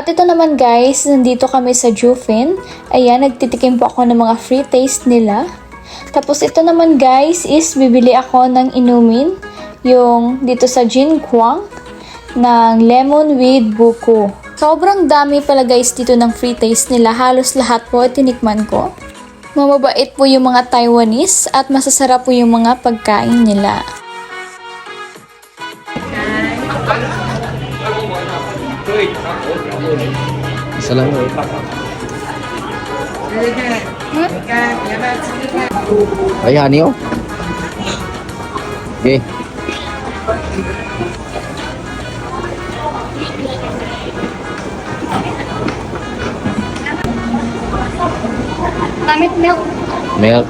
At ito naman guys, nandito kami sa Jufin. Ayan, nagtitikim po ako ng mga free taste nila. Tapos ito naman guys is bibili ako ng inumin. Yung dito sa Jinkwang ng lemon with buko. Sobrang dami pala guys dito ng free taste nila. Halos lahat po tinikman ko. Mamabait po yung mga Taiwanese at masasarap po yung mga pagkain nila. Isa lang. Ay, honey, oh. Okay. Gamit milk. Milk.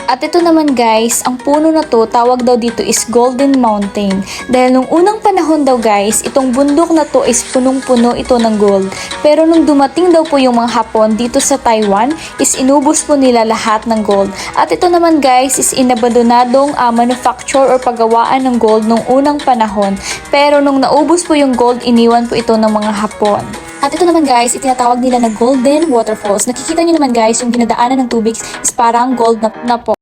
At ito naman guys, ang puno na to, tawag daw dito is Golden Mountain. Dahil nung unang panahon daw guys, itong bundok na to is punong-puno ito ng gold. Pero nung dumating daw po yung mga Hapon dito sa Taiwan, is inubos po nila lahat ng gold. At ito naman guys, is inabandonadong manufacture or paggawaan ng gold nung unang panahon. Pero nung naubos po yung gold, iniwan po ito ng mga Hapon. At ito naman guys, itinatawag nila na Golden Waterfalls. Nakikita nyo naman guys, yung dinadaanan ng tubig is parang gold na po.